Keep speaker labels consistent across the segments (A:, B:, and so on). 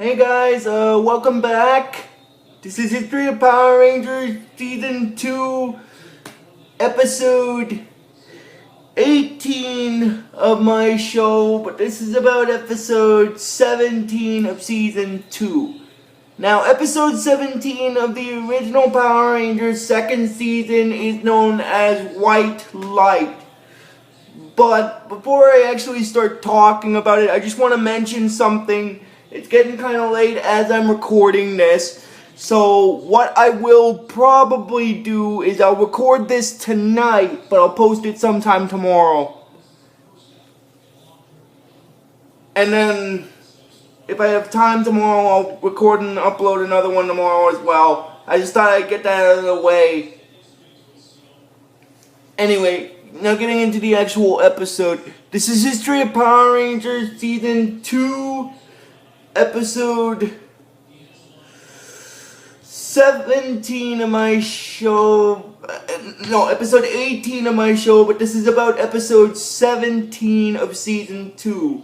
A: Hey guys, welcome back. This is History of Power Rangers Season 2, Episode 18 of my show, but this is about Episode 17 of Season 2. Now, Episode 17 of the original Power Rangers second season is known as White Light. But before I actually start talking about it, I just want to mention something. It's getting kind of late as I'm recording this. So what I will probably do is I'll record this tonight, but I'll post it sometime tomorrow. And then if I have time tomorrow, I'll record and upload another one tomorrow as well. I just thought I'd get that out of the way. Anyway, now getting into the actual episode. This is History of Power Rangers Season 2, Episode 17 of my show. No, Episode 18 of my show, but this is about Episode 17 of Season 2.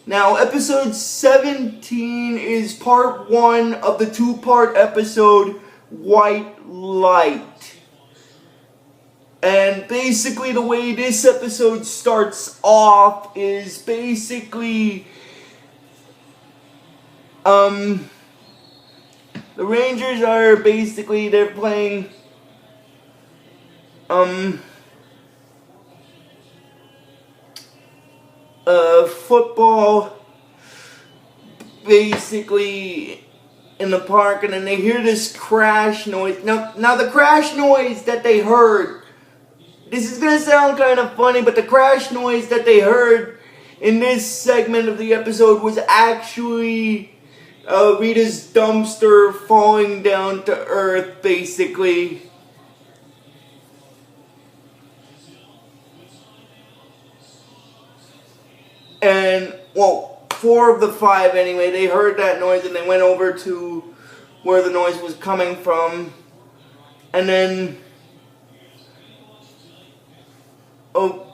A: Now, Episode 17 is Part 1 of the two-part episode, White Light. And basically the way this episode starts off is basically the Rangers are basically, they're playing football basically in the park, and then they hear this crash noise. Now the crash noise that they heard, this is gonna sound kind of funny, but the crash noise that they heard in this segment of the episode was actually Rita's dumpster falling down to earth, basically. And, well, 4 of the 5 anyway, they heard that noise and they went over to where the noise was coming from. And then, but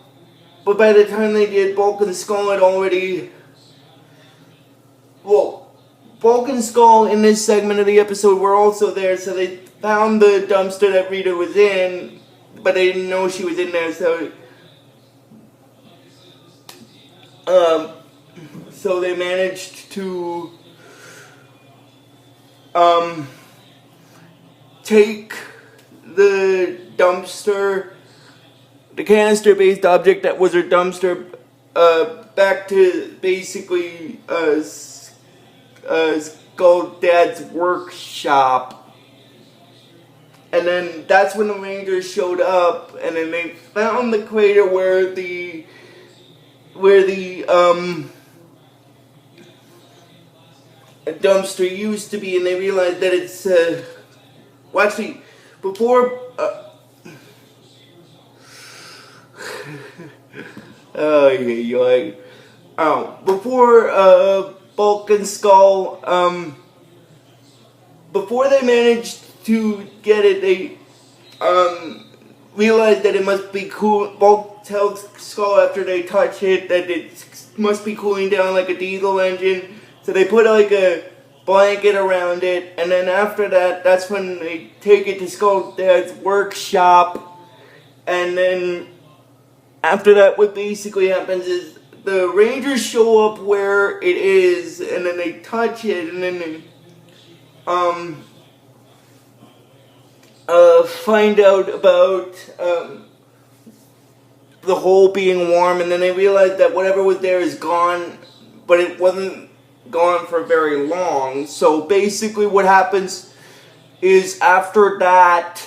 A: by the time they did, Bulk and Skull had already, Bulk and Skull in this segment of the episode were also there, so they found the dumpster that Rita was in, but they didn't know she was in there, so they managed to take the dumpster, the canister-based object that was her dumpster, back to basically Skull Dad's workshop. And then that's when the Rangers showed up, and then they found the crater where the dumpster used to be, and they realized that it's well, actually, before before Bulk and Skull, before they managed to get it, they realized that it must be cool. Bulk tells Skull after they touch it that it must be cooling down like a diesel engine, so they put like a blanket around it, and then after that, that's when they take it to Skull Dad's workshop, and then after that, what basically happens is the Rangers show up where it is, and then they touch it, and then they find out about the hole being warm, and then they realize that whatever was there is gone, but it wasn't gone for very long. So basically what happens is after that,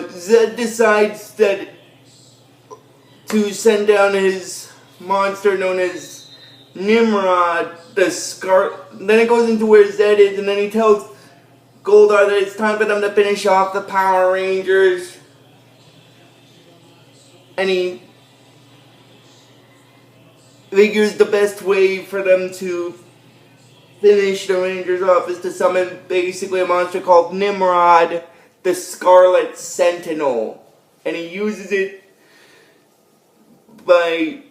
A: Zed decides that to send down his monster known as Nimrod, then it goes into where Zed is, and then he tells Goldar that it's time for them to finish off the Power Rangers. And he figures the best way for them to finish the Rangers off is to summon basically a monster called Nimrod, the Scarlet Sentinel. And he uses it by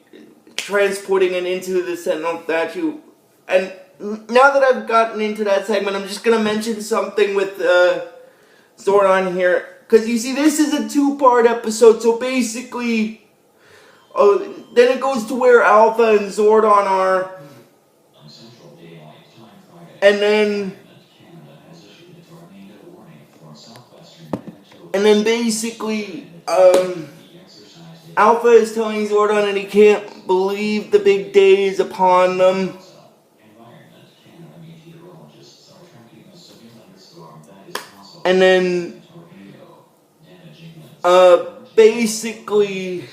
A: transporting it into the Sentinel statue. And now that I've gotten into that segment, I'm just going to mention something with Zordon here. Because you see, this is a 2-part episode, so basically, then it goes to where Alpha and Zordon are. And then basically, Alpha is telling Zordon that he can't believe the big day is upon them. And then, basically,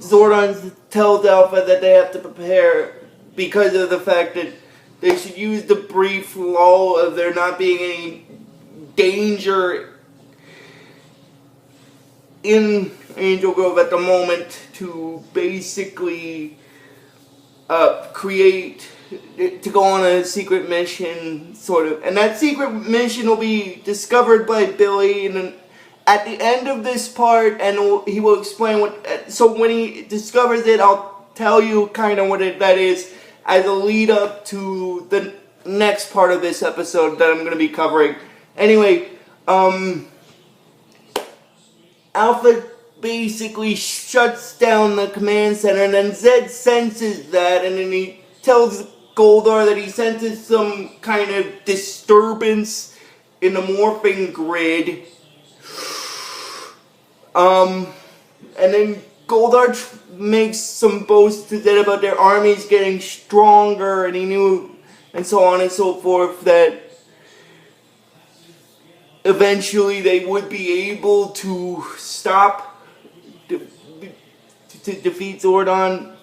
A: Zordon tells Alpha that they have to prepare because of the fact that they should use the brief lull of there not being any danger in Angel Grove at the moment to basically to go on a secret mission, sort of. And that secret mission will be discovered by Billy, and then at the end of this part, and he will explain what. So when he discovers it, I'll tell you kind of what that is as a lead up to the next part of this episode that I'm going to be covering. Anyway, Alpha basically shuts down the command center, and then Zed senses that, and then he tells Goldar that he senses some kind of disturbance in the morphing grid. And then Goldar makes some boasts to Zed about their armies getting stronger, and he knew, and so on and so forth, that eventually they would be able to defeat Zordon.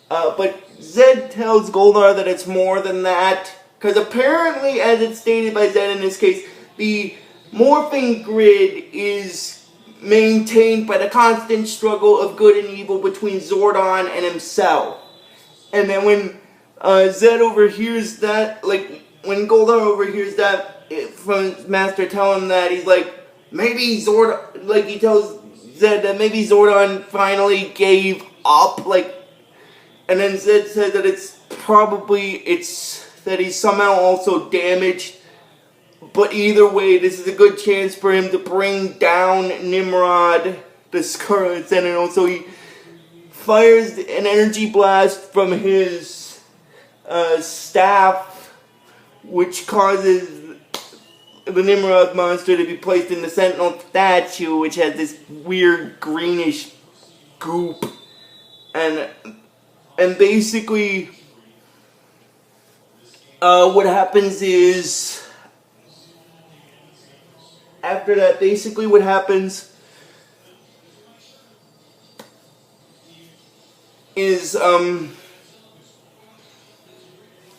A: But Zed tells Goldar that it's more than that, because apparently, as it's stated by Zed in this case, the morphing grid is maintained by the constant struggle of good and evil between Zordon and himself. And then when Zed overhears that, like, when Goldar overhears that from his master telling him that, he's like, maybe Zordon, like, he tells Zed that maybe Zordon finally gave up, like, and then Zed said that that he's somehow also damaged. But either way, this is a good chance for him to bring down Nimrod, the Scarlet Sentinel. So he fires an energy blast from his staff, which causes the Nimrod monster to be placed in the Sentinel statue, which has this weird greenish goop. And basically, what happens is, after that, basically what happens is, the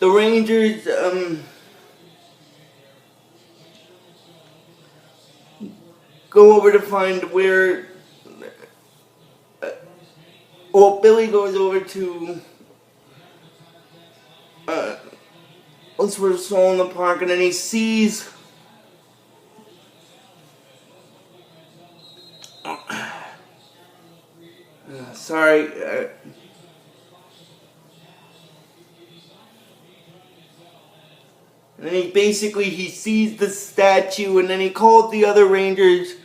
A: Rangers, go over to find where, Billy goes over to, looks for a soul in the park, and then he sees sorry. And then he sees the statue, and then he called the other Rangers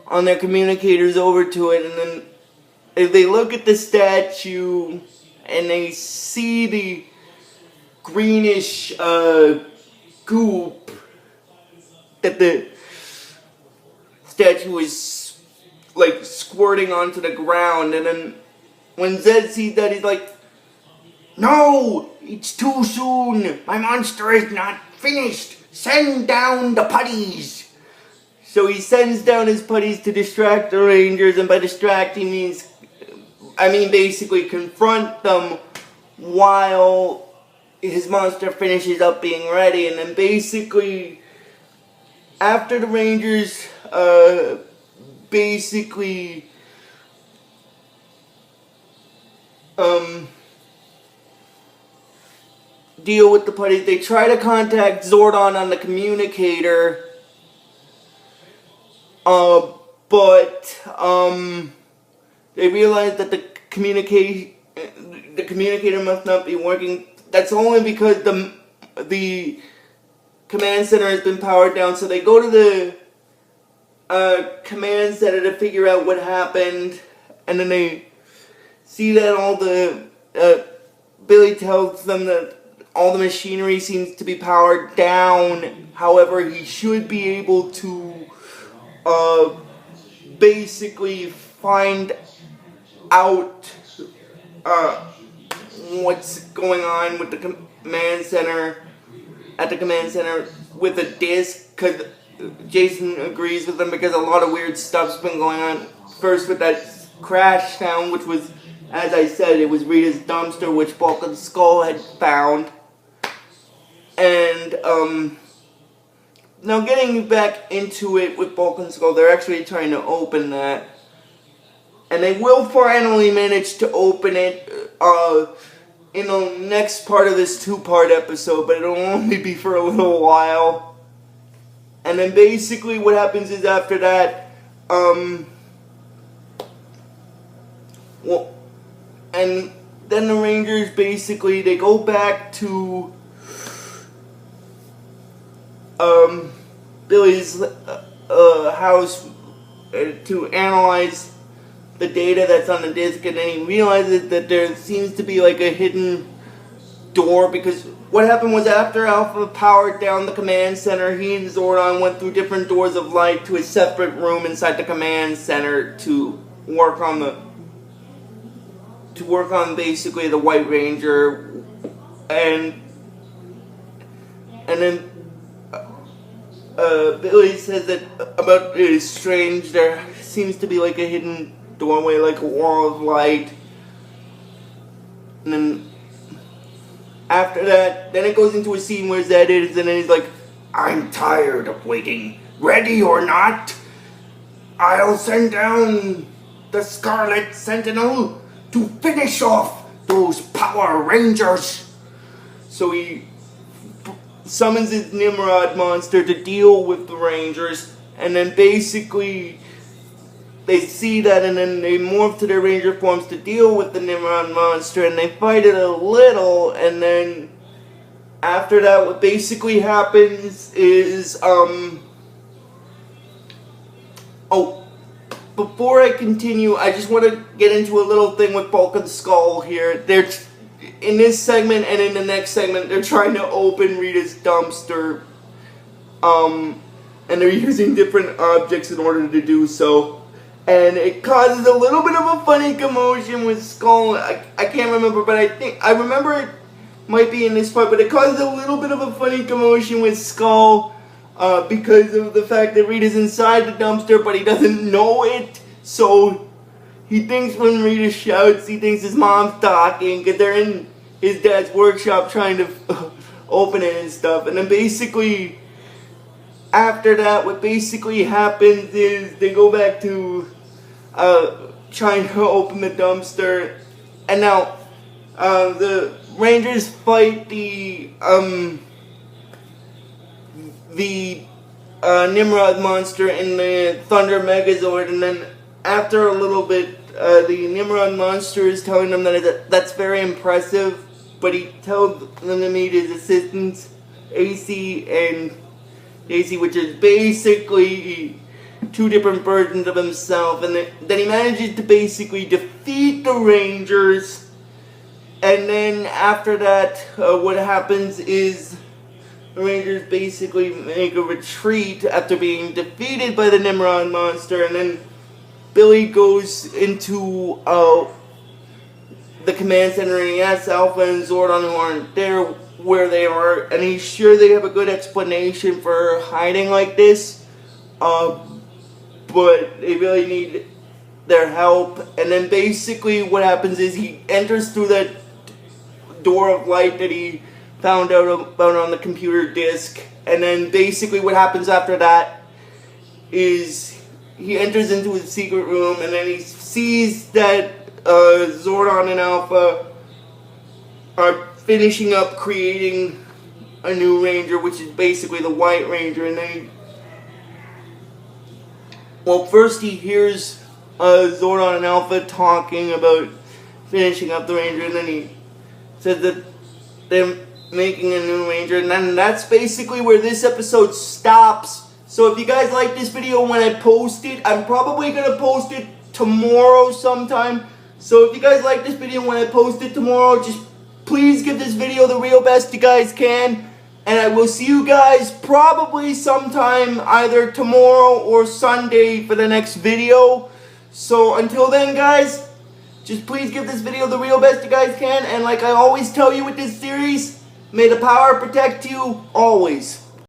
A: on their communicators over to it, and then if they look at the statue and they see the greenish goop that the statue is like squirting onto the ground, and then when Zed sees that, he's like, no, it's too soon, my monster is not finished, send down the putties. So he sends down his putties to distract the Rangers, and by distract he means, basically confront them while his monster finishes up being ready. And then basically, after the Rangers basically deal with the putties, they try to contact Zordon on the communicator, but they realize that the communicator must not be working. That's only because the command center has been powered down. So they go to the command center to figure out what happened, and then they see that all the Billy tells them that all the machinery seems to be powered down. However, he should be able to basically find out what's going on with the command center, at the command center with a disc, because Jason agrees with them because a lot of weird stuff's been going on. First with that crash sound, which was, as I said, it was Rita's dumpster, which Bulk of the Skull had found. And now getting back into it with Bulk and Skull, they're actually trying to open that. And they will finally manage to open it in the next part of this two-part episode, but it'll only be for a little while. And then basically what happens is after that, well, and then the Rangers basically, they go back to Billy's house to analyze the data that's on the disc, and then he realizes that there seems to be like a hidden door, because what happened was after Alpha powered down the command center, he and Zordon went through different doors of light to a separate room inside the command center to work on basically the White Ranger, and then Billy says that about it is strange, there seems to be like a hidden doorway, like a wall of light. And then after that, then it goes into a scene where Zed is, and then he's like, I'm tired of waiting. Ready or not, I'll send down the Scarlet Sentinel to finish off those Power Rangers. So he summons his Nimrod monster to deal with the Rangers, and then basically they see that, and then they morph to their Ranger forms to deal with the Nimrod monster, and they fight it a little, and then after that what basically happens is, before I continue, I just want to get into a little thing with Bulk of the Skull here. They're, in this segment and in the next segment, they're trying to open Rita's dumpster, and they're using different objects in order to do so. And it causes a little bit of a funny commotion with Skull. I can't remember, but I remember it might be in this part, but it causes a little bit of a funny commotion with Skull because of the fact that Rita's inside the dumpster, but he doesn't know it. So he thinks when Rita shouts, he thinks his mom's talking, because they're in his dad's workshop trying to open it and stuff. And then basically, after that, what basically happens is they go back to trying to open the dumpster, and now the Rangers fight the Nimrod monster in the Thunder Megazord, and then after a little bit, the Nimrod monster is telling them that that's very impressive, but he tells them to meet his assistants, AC and Daisy, which is basically two different versions of himself, and then he manages to basically defeat the Rangers. And then after that, what happens is the Rangers basically make a retreat after being defeated by the Nimrod monster, and then Billy goes into the command center, and he asks Alpha and Zordon, who aren't there, where they are, and he's sure they have a good explanation for hiding like this, but they really need their help. And then basically what happens is he enters through that door of light that he found out about on the computer disk, and then basically what happens after that is he enters into his secret room, and then he sees that Zordon and Alpha are finishing up creating a new Ranger, which is basically the White Ranger. And well, first he hears Zordon and Alpha talking about finishing up the Ranger, and then he said that they're making a new Ranger, and then that's basically where this episode stops. So if you guys like this video when I post it, I'm probably going to post it tomorrow sometime. So if you guys like this video when I post it tomorrow, just please give this video the real best you guys can. And I will see you guys probably sometime either tomorrow or Sunday for the next video. So until then, guys, just please give this video the real best you guys can. And like I always tell you with this series, may the power protect you always.